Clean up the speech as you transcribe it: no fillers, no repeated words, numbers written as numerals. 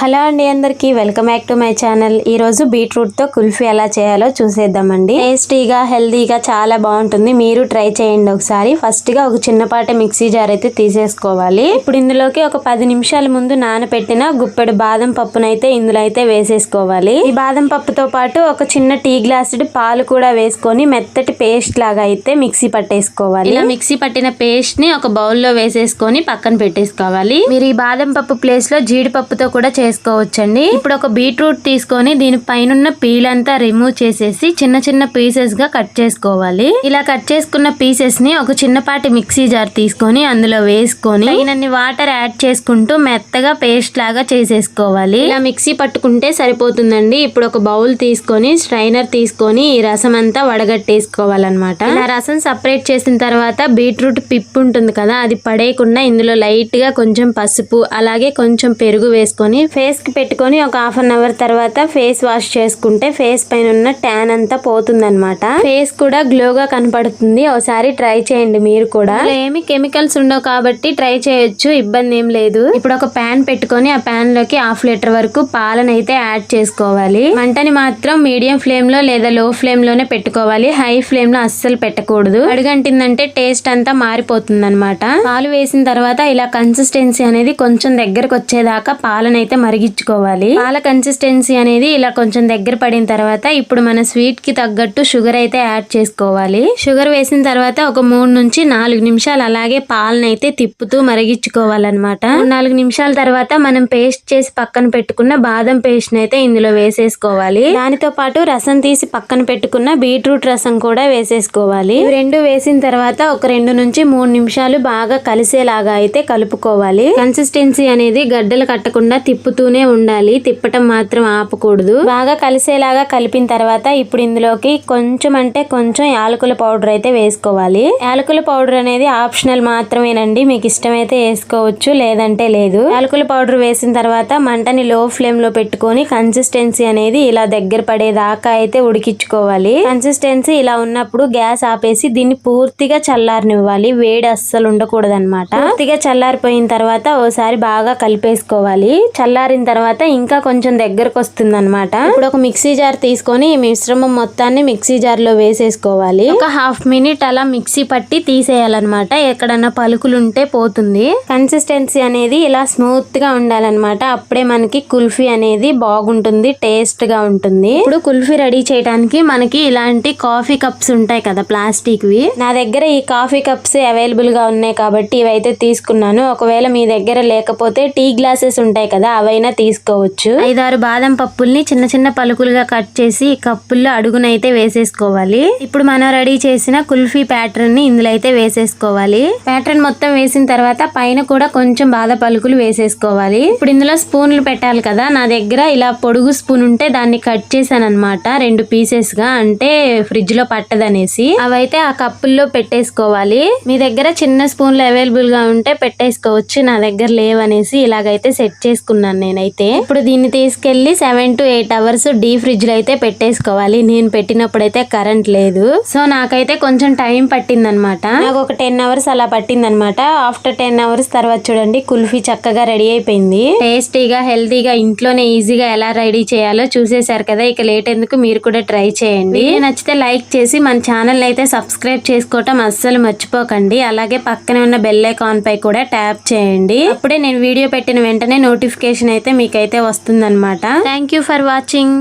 Hello అండి, అందరికి welcome back to my channel. ఈ రోజు బీట్రూట్ తో కుల్ఫీ ఎలా చేయాలో చూసేద్దామండి. టేస్టీగా హెల్దీగా చాలా బాగుంటుంది. మీరు ట్రై చేయండి ఒకసారి. ఫస్ట్ గా ఒక చిన్నపాటి మిక్సీ జార్ అయితే తీసేసుకోవాలి. ఇప్పుడు ఇందులోకి ఒక 10 నిమిషాల ముందు నానబెట్టిన గుప్పెడు బాదం పప్పునైతే ఇందులో అయితే వేసేసుకోవాలి. ఈ బాదం పప్పుతో పాటు ఒక చిన్న టీ గ్లాసుడు పాలు కూడా వేసుకొని మెత్తటి పేస్ట్ లాగా అయితే మిక్సీ పట్టేసుకోవాలి. ఇలా మిక్సీ పట్టిన పేస్ట్ ని ఒక బౌల్ లో వేసేసుకొని పక్కన పెట్టేసుకోవాలి. మీరు ఈ బాదం పప్పు ప్లేస్ లో జీడిపప్పుతో కూడా చేసుకోవచ్చండి. ఇప్పుడు ఒక బీట్రూట్ తీసుకొని దీని పైన పీల్ అంతా రిమూవ్ చేసేసి చిన్న చిన్న పీసెస్ గా కట్ చేసుకోవాలి. ఇలా కట్ చేసుకున్న పీసెస్ ని ఒక చిన్నపాటి మిక్సీ జార్ తీసుకొని అందులో వేసుకొని తగినన్ని వాటర్ యాడ్ చేసుకుంటూ మెత్తగా పేస్ట్ లాగా చేసేసుకోవాలి. ఇలా మిక్సీ పట్టుకుంటే సరిపోతుందండి. ఇప్పుడు ఒక బౌల్ తీసుకొని స్ట్రైనర్ తీసుకొని ఈ రసం అంతా వడగట్టేసుకోవాలన్నమాట. ఇలా రసం సపరేట్ చేసిన తర్వాత బీట్రూట్ పిప్ ఉంటుంది కదా, అది పడేయకుండా ఇందులో లైట్ గా కొంచెం పసుపు అలాగే కొంచెం పెరుగు వేసుకొని ఫేస్ కి పెట్టుకొని ఒక హాఫ్ అన్ అవర్ తర్వాత ఫేస్ వాష్ చేసుకుంటే ఫేస్ పైన ఉన్న ట్యాన్ అంతా పోతుంది అనమాట. ఫేస్ కూడా గ్లోగా కనపడుతుంది. ఒకసారి ట్రై చేయండి మీరు కూడా. ఏమి కెమికల్స్ ఉండవు కాబట్టి ట్రై చేయొచ్చు, ఇబ్బంది ఏం లేదు. ఇప్పుడు ఒక ప్యాన్ పెట్టుకొని ఆ ప్యాన్ లోకి 1/2 లీటర్ వరకు పాలను అయితే యాడ్ చేసుకోవాలి. మంటని మాత్రం మీడియం ఫ్లేమ్ లో లేదా లో ఫ్లేమ్ లోనే పెట్టుకోవాలి. హై ఫ్లేమ్ లో అస్సలు పెట్టకూడదు. అడుగంటిందంటే టేస్ట్ అంతా మారిపోతుంది అనమాట. పాలు వేసిన తర్వాత ఇలా కన్సిస్టెన్సీ అనేది కొంచెం దగ్గరకు వచ్చేదాకా పాలను అయితే మరిగించుకోవాలి. పాల కన్సిస్టెన్సీ అనేది ఇలా కొంచెం దగ్గర పడిన తర్వాత ఇప్పుడు మన స్వీట్ కి తగ్గట్టు షుగర్ అయితే యాడ్ చేసుకోవాలి. షుగర్ వేసిన తర్వాత ఒక 3 నుంచి 4 నిమిషాలు అలాగే పాలను అయితే తిప్పుతూ మరిగించుకోవాలన్నమాట. 4 నిమిషాల తర్వాత మనం పేస్ట్ చేసి పక్కన పెట్టుకున్న బాదం పేస్ట్ అయితే ఇందులో వేసేసుకోవాలి. దానితో పాటు రసం తీసి పక్కన పెట్టుకున్న బీట్రూట్ రసం కూడా వేసేసుకోవాలి. ఇవి రెండు వేసిన తర్వాత ఒక 2 నుంచి 3 నిమిషాలు బాగా కలిసేలాగా అయితే కలుపుకోవాలి. కన్సిస్టెన్సీ అనేది గడ్డలు కట్టకుండా తిప్పుతూనే ఉండాలి. తిప్పటం మాత్రం ఆపకూడదు. బాగా కలిసేలాగా కలిపిన తర్వాత ఇప్పుడు ఇందులోకి కొంచెం అంటే కొంచెం యాలకుల పౌడర్ అయితే వేసుకోవాలి. యాలకుల పౌడర్ అనేది ఆప్షనల్ మాత్రమేనండి. మీకు ఇష్టమైతే వేసుకోవచ్చు, లేదంటే లేదు. యాలకుల పౌడర్ వేసిన తర్వాత మంటని లో ఫ్లేమ్ లో పెట్టుకొని కన్సిస్టెన్సీ అనేది ఇలా దగ్గర పడేదాకా అయితే ఉడికించుకోవాలి. కన్సిస్టెన్సీ ఇలా ఉన్నప్పుడు గ్యాస్ ఆపేసి దీన్ని పూర్తిగా చల్లారనివ్వాలి. వేడి అస్సలు ఉండకూడదు అనమాట. పూర్తిగా చల్లారిపోయిన తర్వాత ఓసారి బాగా కలిపేసుకోవాలి. చల్లారిన తర్వాత ఇంకా కొంచెం దగ్గరకు వస్తుంది అనమాట. ఇప్పుడు ఒక మిక్సీ జార్ తీసుకొని ఈ మిశ్రమం మొత్తాన్ని మిక్సీ జార్ లో వేసేసుకోవాలి. ఒక 1/2 మినిట్ అలా మిక్సీ పట్టి తీసేయాలన్నమాట. ఎక్కడన్నా పలుకులు ఉంటే పోతుంది. కన్సిస్టెన్సీ అనేది ఇలా స్మూత్ గా ఉండాలన్నమాట. అప్పుడే మనకి కుల్ఫీ అనేది బాగుంటుంది, టేస్ట్ గా ఉంటుంది. ఇప్పుడు కుల్ఫీ రెడీ చేయడానికి మనకి ఇలాంటి కాఫీ కప్స్ ఉంటాయి కదా, ప్లాస్టిక్ వి. నా దగ్గర ఈ కాఫీ కప్స్ అవైలబుల్ గా ఉన్నాయి కాబట్టి ఇవైతే తీసుకున్నాను. ఒకవేళ మీ దగ్గర లేకపోతే టీ గ్లాసెస్ ఉంటాయి కదా, అవైనా తీసుకోవచ్చు. 5-6 బాదం పప్పుల్ని చిన్న చిన్న పలుకులుగా కట్ చేసి కప్పుల్లో అడుగునైతే వేసేసుకోవాలి. ఇప్పుడు మనం రెడీ చేసిన కుల్ఫీ ప్యాటర్న్ ని ఇందులో అయితే వేసేసుకోవాలి. ప్యాటర్న్ మొత్తం వేసిన తర్వాత పైన కూడా కొంచెం బాదం పలుకులు వేసేసుకోవాలి. ఇప్పుడు ఇందులో స్పూన్లు పెట్టాలి కదా, నా దగ్గర ఇలా పొడుగు స్పూన్ ఉంటే దాన్ని కట్ చేశాను అనమాట 2 పీసెస్ గా, అంటే ఫ్రిడ్జ్ లో పట్టదనేసి. అవైతే ఆ కప్పుల్లో పెట్టేసుకోవాలి. మీ దగ్గర చిన్న స్పూన్లు అవైలబుల్ గా ఉంటే పెట్టేసుకోవచ్చు. నా దగ్గర లేవనేసి ఇలాగైతే సెట్ చేసుకున్నాను నేనైతే. ఇప్పుడు దీన్ని తీసుకెళ్లి 7 to 8 అవర్స్ డీ ఫ్రిడ్జ్ లో అయితే పెట్టేసుకోవాలి. నేను పెట్టినప్పుడైతే కరెంట్ లేదు, సో నాకైతే కొంచెం టైం పట్టింది అనమాట. నాకు ఒక 10 అవర్స్ అలా పట్టింది అనమాట. ఆఫ్టర్ 10 అవర్స్ తర్వాత చూడండి కుల్ఫీ చక్కగా రెడీ అయిపోయింది. టేస్టీగా హెల్తీగా ఇంట్లోనే ఈజీగా ఎలా రెడీ చేయాలో చూసేశారు కదా. ఇక లేట్ ఎందుకు, మీరు కూడా ట్రై చేయండి. నచ్చితే లైక్ చేసి మన ఛానల్ అయితే సబ్స్క్రైబ్ చేసుకోవటం అస్సలు మర్చిపోకండి. అలాగే పక్కనే ఉన్న బెల్ ఐకాన్ పై కూడా ట్యాప్ చేయండి. అప్పుడే నేను వీడియో పెట్టిన వెంటనే నోటిఫికేషన్ అయితే మీకైతే వస్తుందన్నమాట. Thank you for watching.